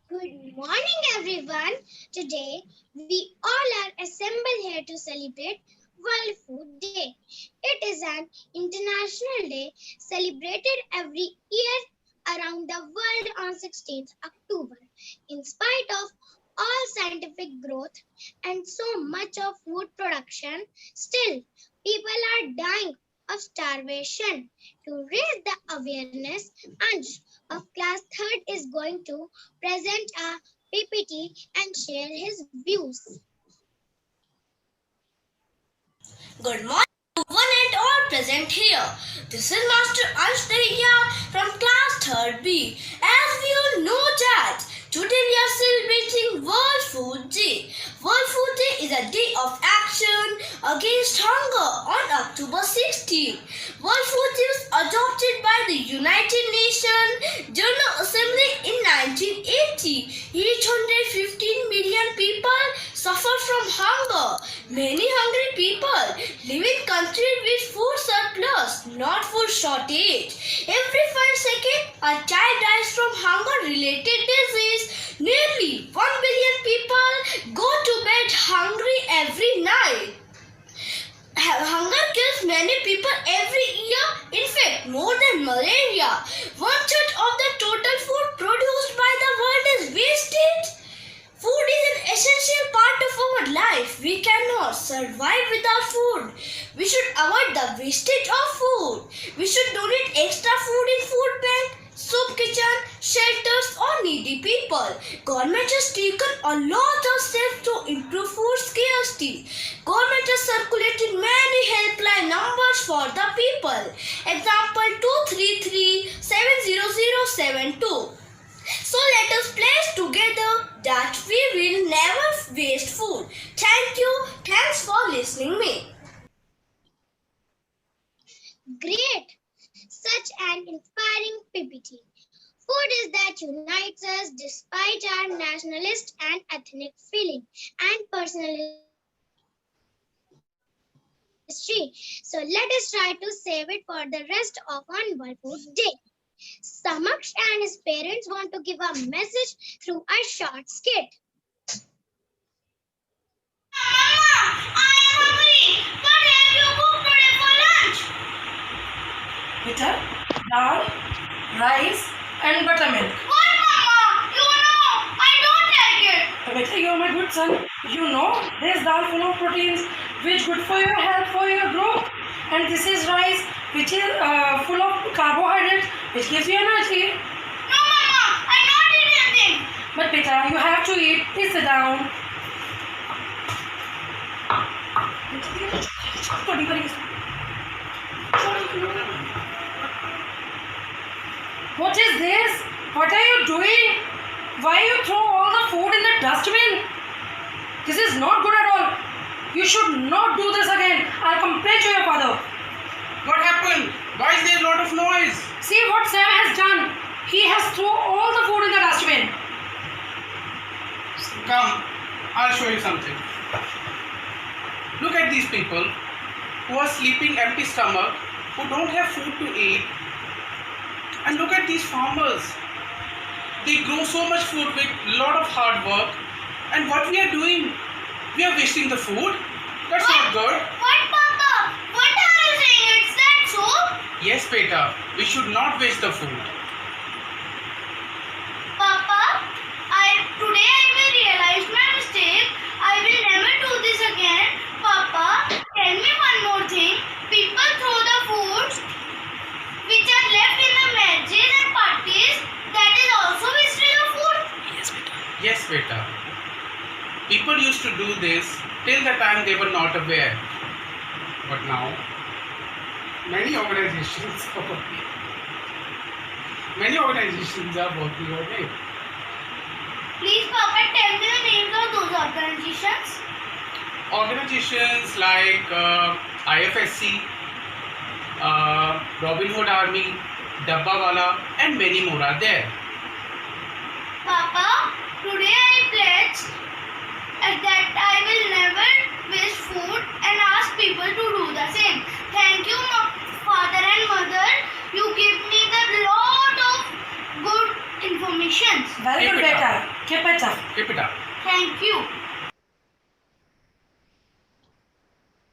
Good morning, everyone. Today, we all are assembled here to celebrate World Food Day. It is an international day celebrated every year around the world on 16th October. In spite of all scientific growth and so much of food production, still people are dying of starvation. To raise the awareness, Anj of class 3rd is going to present a PPT and share his views. Good morning to one and all present here. This is Master Ashtarya from class 3rd B. As we all know that today we are celebrating World Food Day. World Food Day is a day of action against hunger on October 16. World Food Day was adopted by the United Nations General Assembly in 1980. 815 million people suffer from hunger. Many hungry people live in countries with food surplus, not food shortage. Every 5 seconds, a child dies from hunger-related disease. Nearly 1 billion people go to bed hungry every night. Hunger kills many people every year, in fact, more than malaria. 1/3 of the total food produced by the world is wasted. Food is an essential part of our life. We cannot survive without food. We should avoid the wastage of food. We should donate extra food in food bank, soup kitchen, shelters or needy people. Government has taken a lot of steps to improve food scarcity. Government has circulated many helpline numbers for the people. Example 233-70072. So let us pledge together that we will never waste food. Thank you. Thanks for listening me. Great! Such an inspiring PPT. Food is that unites us despite our nationalist and ethnic feeling and personal history. So let us try to save it for the rest of on World Food Day. Samaksh and his parents want to give a message through a short skit. Mama, I am hungry. What have you cooked today for lunch? Bitter, dal, rice and buttermilk. What, Mama? You know, I don't like it. Beta, you are my good son. You know this dal full of proteins which good for your health, for your growth. And this is rice which is full of carbohydrates which gives you energy. No, Mama, I not eat anything. But beta, you have to eat. Please sit down. What is this? What are you doing? Why you throw all the food in the dustbin? This is not good at all. You should not do this again. I'll complain to your father. What happened? Why is there a lot of noise? See what Sam has done. He has thrown all the food in the dustbin. Come, I'll show you something. Look at these people who are sleeping empty stomach, who don't have food to eat. And look at these farmers. They grow so much food with a lot of hard work. And what we are doing? We are wasting the food. That's not good. What, Papa? What are you saying? Is that so? Yes, beta. We should not waste the food. Papa, today I will realize my mistake. I will never do this again. Papa, tell me one more thing. People throw the foods which are left in the marriages and parties. That is also wastage of food. Yes, beta. People used to do this till the time they were not aware. But now, many organizations are working on it. Please, Papa, tell me the names of those organizations. Organizations like IFSC, Robin Hood Army, Dabbawala, and many more are there. Papa, today I pledge that I will never waste food and ask people to do the same. Thank you, Father and Mother. You give me the lot of good information. Very good, Keep it up. beta. Keep it up. Keep it up. Thank you.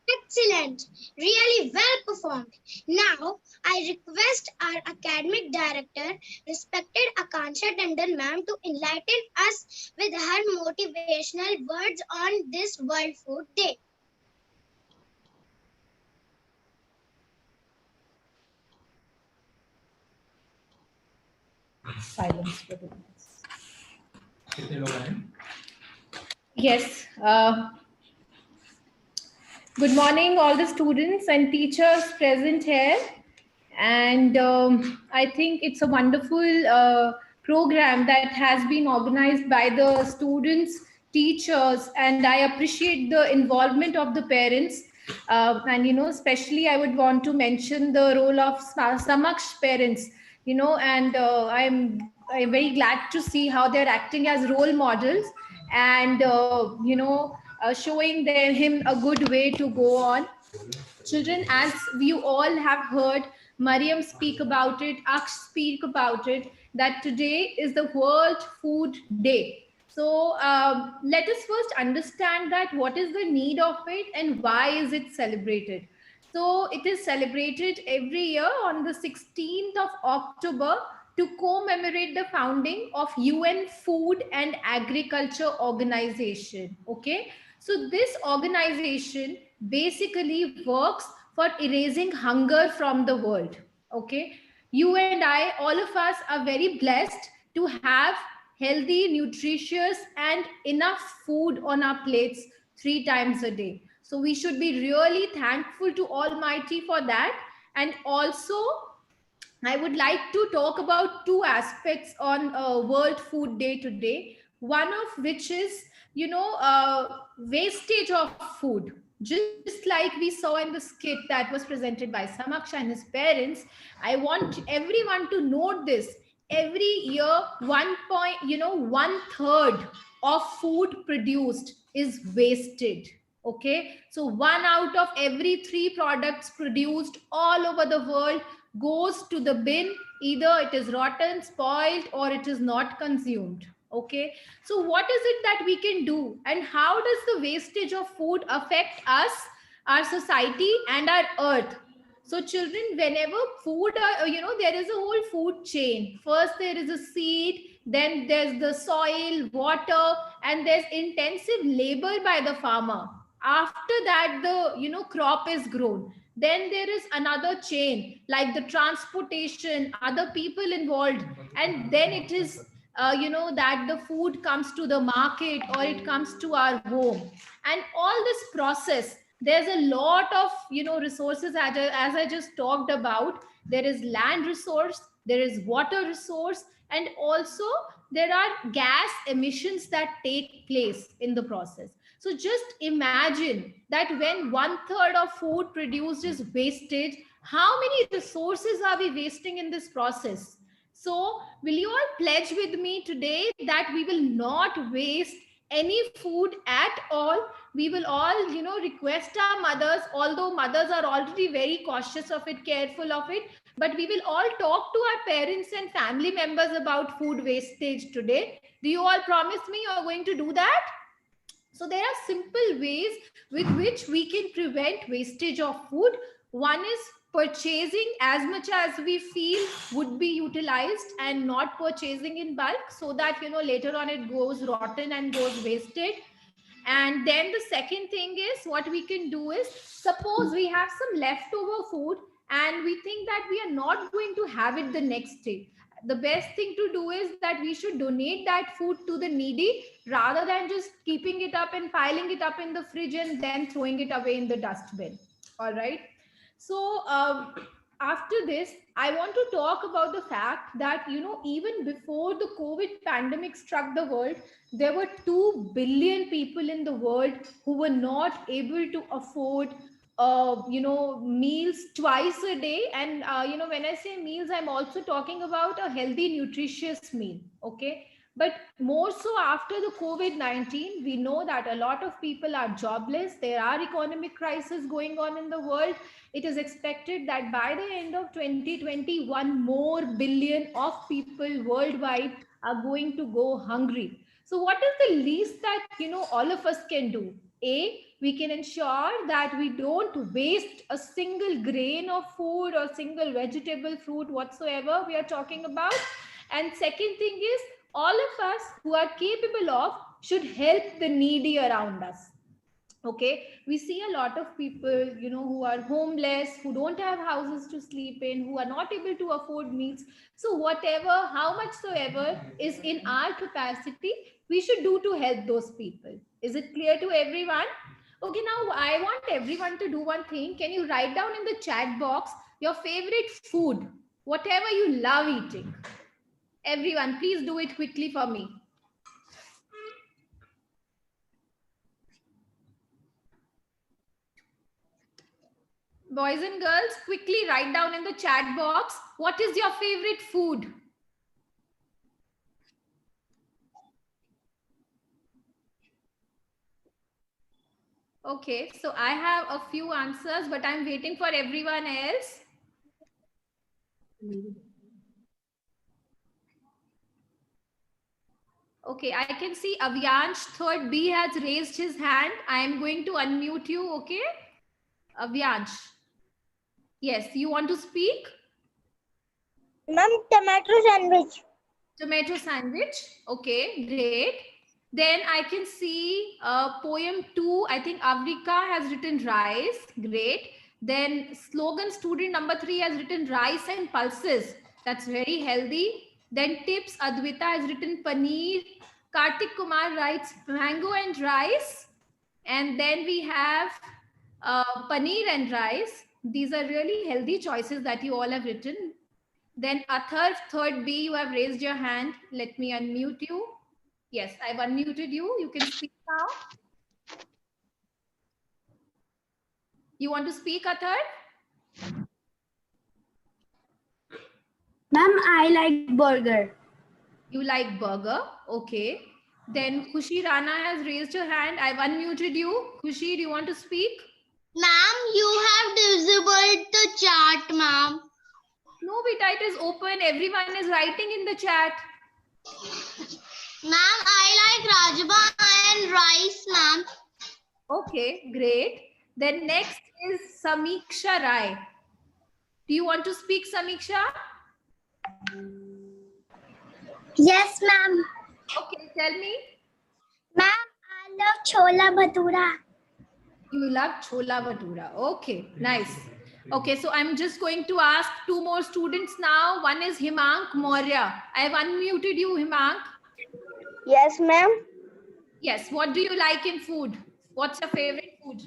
Excellent. Really well performed. Now, I request our academic director, respected Akansha Tandon ma'am, to enlighten us with her motivational words on this World Food Day. Silence for the minutes. Yes. Good morning, all the students and teachers present here. And I think it's a wonderful program that has been organized by the students, teachers, and I appreciate the involvement of the parents. And, especially I would want to mention the role of Samaksh parents, and I'm very glad to see how they're acting as role models and, showing him a good way to go on. Children, as you all have heard Mariam speak about it, Aksh speak about it, that today is the World Food Day. So let us first understand that what is the need of it and why is it celebrated. So it is celebrated every year on the 16th of October to commemorate the founding of UN Food and Agriculture Organization. Okay, so this organization basically works for erasing hunger from the world. Okay, you and I, all of us, are very blessed to have healthy, nutritious, and enough food on our plates 3 times a day. So we should be really thankful to Almighty for that. And also, I would like to talk about 2 aspects on World Food Day today. One of which is, wastage of food. Just like we saw in the skit that was presented by Samaksh and his parents, I want everyone to note this. Every year, 1/3 of food produced is wasted. Okay, so 1 out of every 3 products produced all over the world goes to the bin. Either it is rotten, spoiled, or it is not consumed. Okay, so what is it that we can do, and how does the wastage of food affect us, our society, and our earth? So children, whenever food there is a whole food chain. First there is a seed, then there's the soil, water, and there's intensive labor by the farmer. After that, the crop is grown. Then there is another chain, like the transportation, other people involved, and then it is that the food comes to the market or it comes to our home. And all this process, there's a lot of resources, as I just talked about. There is land resource, there is water resource, and also there are gas emissions that take place in the process. So just imagine that when 1/3 of food produced is wasted, how many resources are we wasting in this process? So will you all pledge with me today that we will not waste any food at all? We will all, request our mothers, although mothers are already very cautious of it, careful of it, but we will all talk to our parents and family members about food wastage today. Do you all promise me you are going to do that? So there are simple ways with which we can prevent wastage of food. One is purchasing as much as we feel would be utilized and not purchasing in bulk, so that later on it goes rotten and goes wasted. And then the second thing is, what we can do is, suppose we have some leftover food and we think that we are not going to have it the next day. The best thing to do is that we should donate that food to the needy, rather than just keeping it up and piling it up in the fridge and then throwing it away in the dustbin. All right. So after this, I want to talk about the fact that, even before the COVID pandemic struck the world, there were 2 billion people in the world who were not able to afford meals twice a day. And when I say meals, I'm also talking about a healthy, nutritious meal. Okay, but more so after the COVID-19, we know that a lot of people are jobless. There are economic crises going on in the world. It is expected that by the end of 2021, more billion of people worldwide are going to go hungry. So what is the least that, all of us can do? A, we can ensure that we don't waste a single grain of food or single vegetable, fruit, whatsoever we are talking about. And second thing is, all of us who are capable of should help the needy around us. Okay, we see a lot of people, who are homeless, who don't have houses to sleep in, who are not able to afford meals. So whatever, how much soever is in our capacity, we should do to help those people. Is it clear to everyone? Okay, now I want everyone to do one thing. Can you write down in the chat box your favorite food, whatever you love eating? Everyone, please do it quickly for me. Boys and girls, quickly write down in the chat box, what is your favorite food? Okay, so I have a few answers, but I'm waiting for everyone else. Okay, I can see Avyansh, third B, has raised his hand. I am going to unmute you, okay? Avyansh. Yes, you want to speak? Ma'am, tomato sandwich. Tomato sandwich. Okay, great. Then I can see poem 2. I think Avrika has written rice. Great. Then slogan student number 3 has written rice and pulses. That's very healthy. Then tips Advita has written paneer. Kartik Kumar writes mango and rice. And then we have paneer and rice. These are really healthy choices that you all have written. Then Athar, third B, you have raised your hand. Let me unmute you. Yes, I've unmuted you. You can speak now. You want to speak, Athar? Ma'am, I like burger. You like burger? Okay. Then Khushi Rana has raised her hand. I've unmuted you. Khushi, do you want to speak? Ma'am, you have disabled the chat, ma'am. No, beta, it is open. Everyone is writing in the chat. Ma'am, I like rajma and rice, ma'am. Okay, great. Then next is Samiksha Rai. Do you want to speak, Samiksha? Yes, ma'am. Okay, tell me. Ma'am, I love chola bhatura. You love chola bhatura. Okay, nice. Okay, so I'm just going to ask two more students now. One is Himank Maurya. I have unmuted you, Himank. Yes, ma'am. Yes, what do you like in food? What's your favorite food?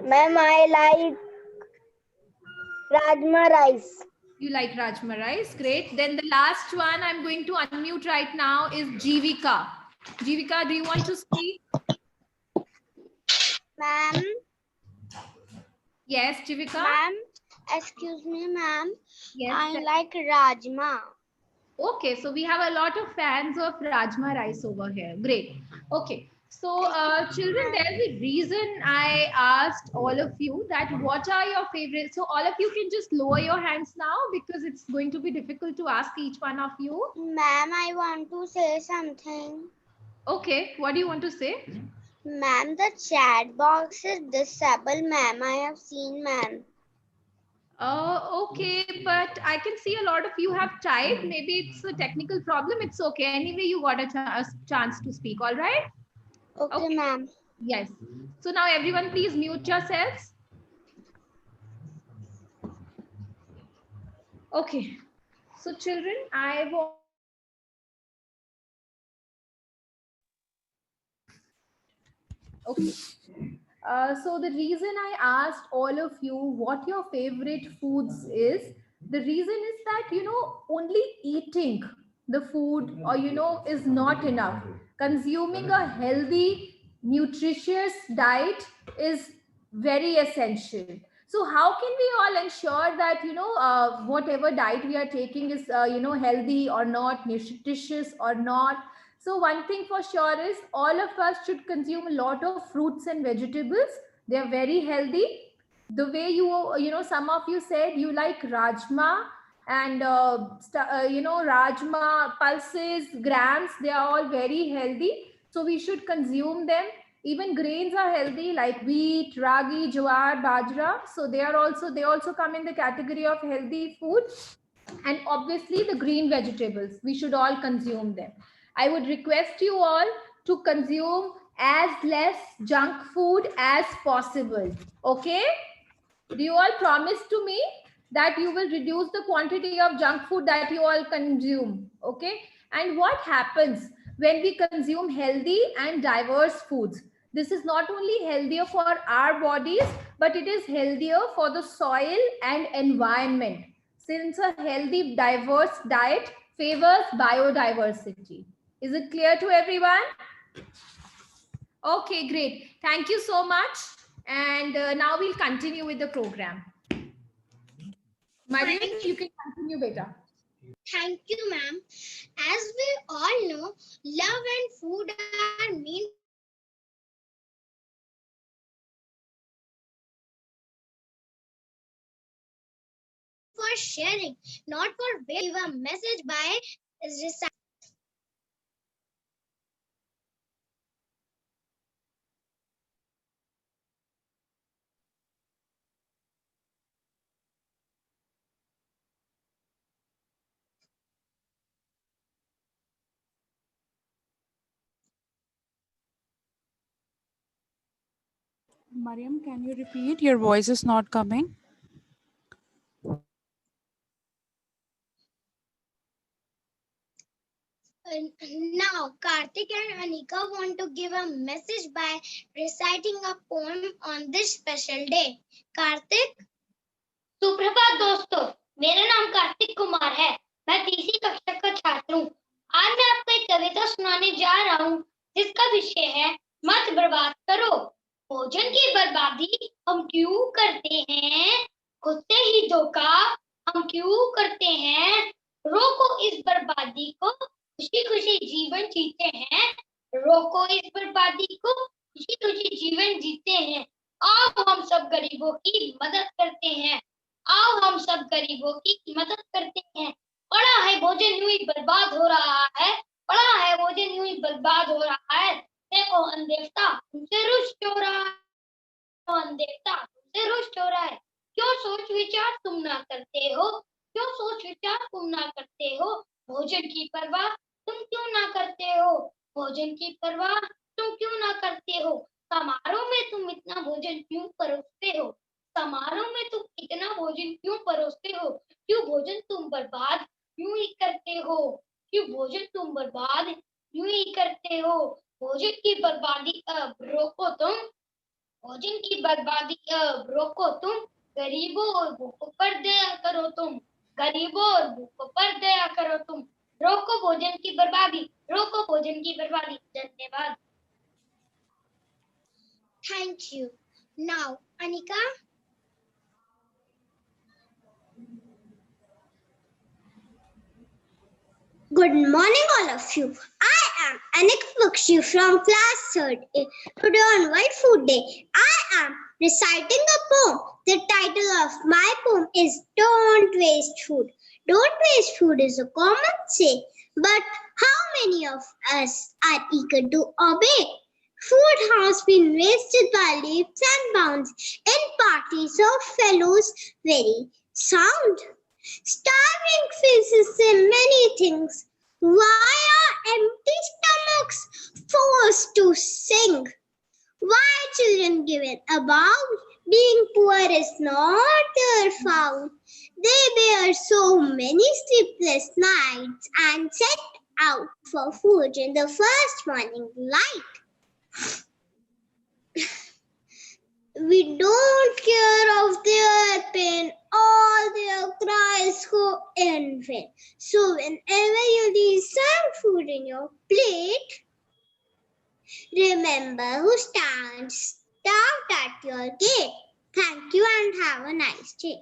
Ma'am, I like rajma rice. You like rajma rice. Great. Then the last one I'm going to unmute right now is Jivika. Jivika, do you want to speak? Ma'am, Yes, Jivika. ma'am, excuse me, ma'am. Yes. I like rajma. Okay, so we have a lot of fans of Rajma rice over here. Great. Okay, so children, there's a reason I asked all of you that what are your favorites. So all of you can just lower your hands now because it's going to be difficult to ask each one of you. Ma'am, I want to say something. Okay, what do you want to say? Ma'am, the chat box is disabled, ma'am. I have seen, ma'am. Okay, but I can see a lot of you have typed. Maybe it's a technical problem. It's okay. Anyway, you got a chance to speak. All right? Okay, ma'am. Yes. So now everyone, please mute yourselves. Okay. So children, I want okay. So the reason I asked all of you what your favorite foods is, the reason is that, only eating the food or, is not enough. Consuming a healthy, nutritious diet is very essential. So how can we all ensure that, whatever diet we are taking is, healthy or not, nutritious or not? So one thing for sure is all of us should consume a lot of fruits and vegetables. They are very healthy. The way some of you said you like rajma and rajma, pulses, grams, they are all very healthy. So we should consume them. Even grains are healthy, like wheat, ragi, jowar, bajra. So they also come in the category of healthy food. And obviously the green vegetables, we should all consume them. I would request you all to consume as less junk food as possible. Okay? Do you all promise to me that you will reduce the quantity of junk food that you all consume? Okay? And what happens when we consume healthy and diverse foods? This is not only healthier for our bodies, but it is healthier for the soil and environment, since a healthy, diverse diet favors biodiversity. Is it clear to everyone? Okay, great. Thank you so much. And now we'll continue with the program. Mariam, you can continue, beta. Thank you, ma'am. As we all know, love and food are meant for sharing, not for give a message by reciting. Mariam, can you repeat? Your voice is not coming. Now, Karthik and Anika want to give a message by reciting a poem on this special day. Karthik? सुप्रभात दोस्तों, मेरा नाम कार्तिक कुमार है। मैं तीसरी कक्षा का छात्र हूँ। आज मैं आपको एक कविता सुनाने जा रहा हूँ जिसका विषय है मत बर्बाद करो। भोजन की बर्बादी हम क्यों करते हैं? खुद से ही धोखा हम क्यों करते हैं? रोको इस बर्बादी को, खुशी खुशी जीवन जीते हैं। रोको इस बर्बादी को, खुशी खुशी जीवन जीते हैं। आओ हम सब गरीबों की मदद करते हैं। आओ हम सब गरीबों की मदद करते हैं। पड़ा है भोजन यूं ही बर्बाद हो रहा है। पड़ा है भोजन यूं ही बर्बाद हो रहा है। देखो अनदेवता तुमसे रुष्ट हो रहा है। अनदेवता तुमसे रुष्ट हो रहा है। क्यों सोच विचार तुम ना करते हो? क्यों सोच विचार तुम ना करते हो? भोजन की परवाह तुम क्यों ना करते हो? भोजन की परवाह तुम क्यों ना करते हो? समारोह में तुम इतना भोजन क्यों परोसते हो? समारोह में तुम इतना भोजन क्यों परोसते हो? क्यों भोजन तुम बर्बाद क्यों ही करते हो? क्यों भोजन तुम बर्बाद क्यों ही करते हो? भोजन की बर्बादी अब रोको तुम। भोजन की बर्बादी अब रोको तुम। गरीबों और भूखों पर दया करो तुम। गरीबों और भूखों पर दया करो तुम। रोको भोजन की बर्बादी। रोको भोजन की बर्बादी। धन्यवाद। Thank you. Now, Anika? Good morning, all of you. I am Anika Bakshi from class 3rd A. Today on World Food Day, I am reciting a poem. The title of my poem is Don't Waste Food. Don't waste food is a common say, but how many of us are eager to obey? Food has been wasted by leaps and bounds in parties of fellows very sound. Starving faces say many things. Why are empty stomachs forced to sing? Why children given about being poor is not their fault? They bear so many sleepless nights and set out for food in the first morning light. We don't care of their pain, all their cries go in vain. So whenever you leave some food in your plate, remember who stands starved at your gate. Thank you and have a nice day.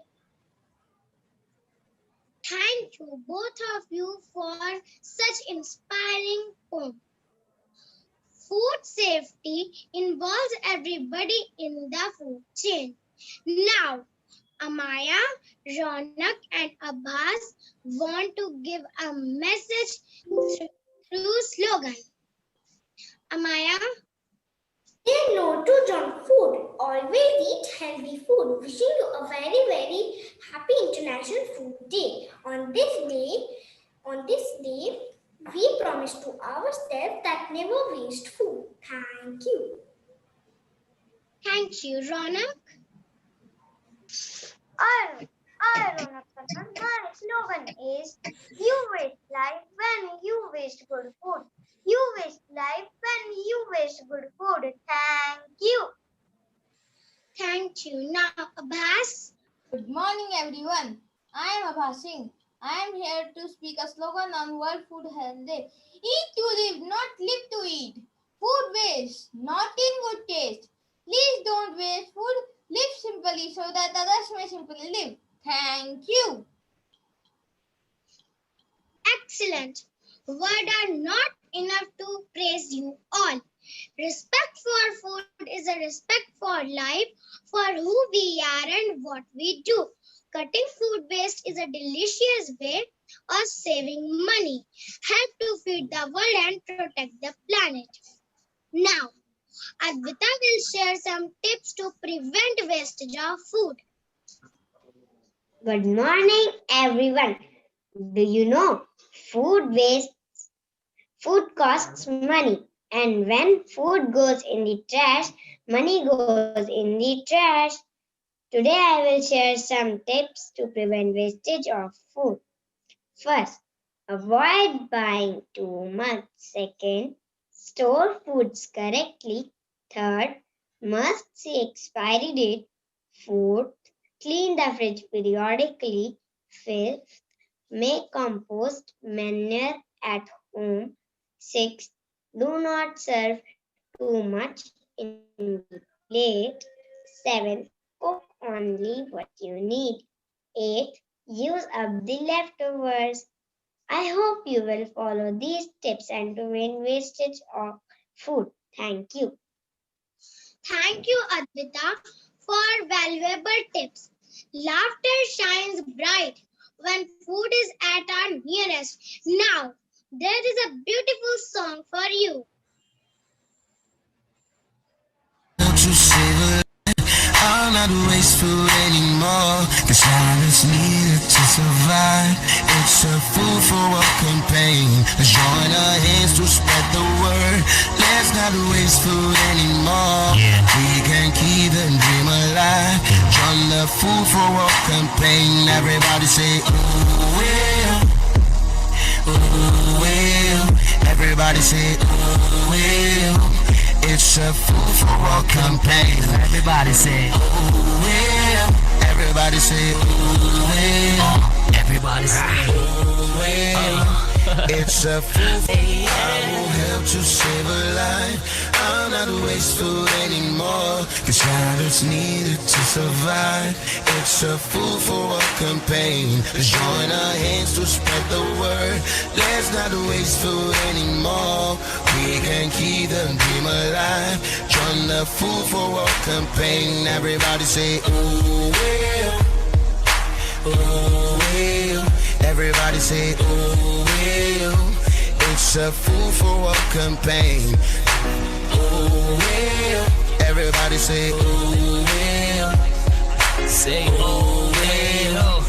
Thank you, both of you, for such inspiring poem. Food safety involves everybody in the food chain. Now, Amaya, Ronak and Abbas want to give a message through slogan. Amaya? Say no to junk food. Always eat healthy food. Wishing you a very, very happy International Food Day. On this day, we promise to ourselves that never waste food. Thank you. Thank you, Ronak. Ronak Khanna. My slogan is you waste life when you waste good food. You waste life when you waste good food. Thank you. Thank you. Now, Abbas. Good morning, everyone. I am Abha Singh. I am here to speak a slogan on World Food Health Day. Eat to live, not live to eat. Food waste, not in good taste. Please don't waste food. Live simply so that others may simply live. Thank you. Excellent. Words are not enough to praise you all. Respect for food is a respect for life, for who we are and what we do. Cutting food waste is a delicious way of saving money. Help to feed the world and protect the planet. Now, Advita will share some tips to prevent wastage of food. Good morning, everyone. Do you know food costs money, and when food goes in the trash, money goes in the trash. Today I will share some tips to prevent wastage of food. First, avoid buying too much. Second, store foods correctly. Third, must see expiry date. Fourth, clean the fridge periodically. Fifth, make compost manure at home. Sixth, do not serve too much in the plate. Seventh, cook only what you need. Eighth, use up the leftovers. I hope you will follow these tips and prevent wastage of food. Thank you. Thank you, Advita, for valuable tips. Laughter shines bright when food is at our nearest. Now, there is a beautiful song for you. I'll not waste food anymore, cause life is needed to survive. It's a food for all campaign. Let's join our hands to spread the word. Let's not waste food anymore. We can keep the dream alive. Join the food for all campaign. Everybody say, ooh, well. Ooh, well. Everybody say, ooh, well. It's a food for all campaign. Everybody say, ooh, well. Everybody say, ooh, well. Everybody say, ooh, well. It's a food for I will help to save a life. I'll not waste food anymore, cause life needed to survive. It's a food for all campaign. Let's join our hands to spread the word. Let's not waste food anymore. We can keep the dream alive. Join the food for all campaign. Everybody say, ooh, well. Ooh, well. Everybody say, ooh, well. It's a food for all campaign. Ooh, well. Everybody say, ooh, well. Say, ooh, well.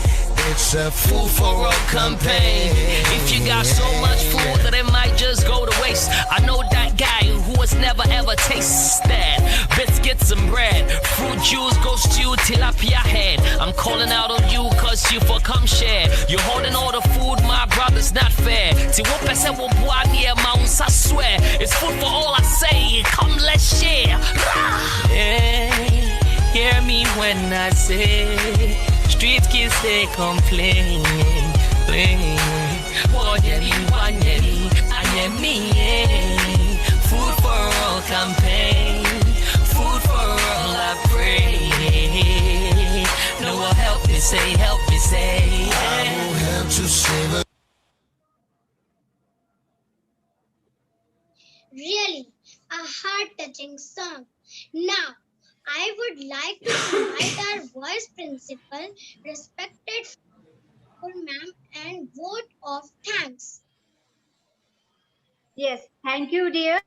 It's a food for all campaign. If you got so much food that it might just go to waste, I know that guy who has never ever tasted biscuits and bread, fruit juice, goes stew, tilapia head. I'm calling out on you cause you for come share. You're holding all the food, my brother's not fair. See what person will boy near mounts, I swear. It's food for all I say, come let's share. Yeah, hear me when I say street kids they complain, food for all campaign, food for all I pray. No one help me say, help me say. I will help to save a Really, a heart-touching song. Now, I would like to invite our vice principal, respected ma'am, and vote of thanks. Yes, thank you, dear.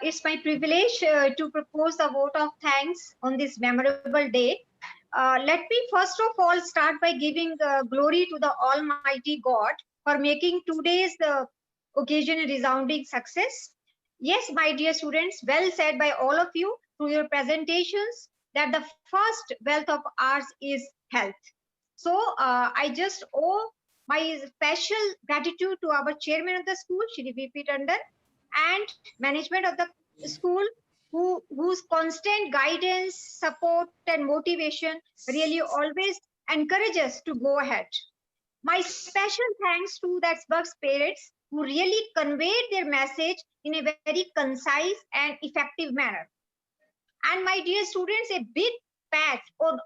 It's my privilege to propose a vote of thanks on this memorable day. Let me first of all start by giving glory to the Almighty God for making today's occasion a resounding success. Yes, my dear students, well said by all of you through your presentations that the first wealth of ours is health. So I just owe my special gratitude to our chairman of the school, Shri V.P. Tandon, and management of the school, whose constant guidance, support, and motivation really always encourage us to go ahead. My special thanks to the Xbox parents who really conveyed their message in a very concise and effective manner. And my dear students, a big pat on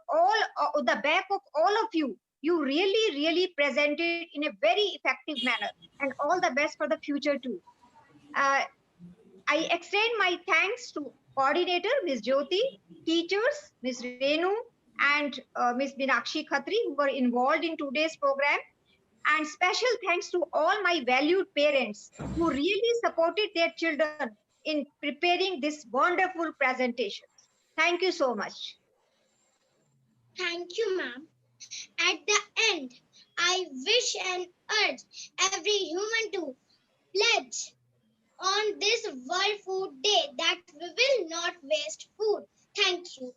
the back of all of you. You really presented in a very effective manner, and all the best for the future too. I extend my thanks to coordinator Ms. Jyoti, teachers Ms. Renu and Ms. Binakshi Khatri who were involved in today's program, and special thanks to all my valued parents who really supported their children in preparing this wonderful presentation. Thank you so much. Thank you, ma'am. At the end, I wish and urge every human to pledge on this World Food Day that we will not waste food. Thank you.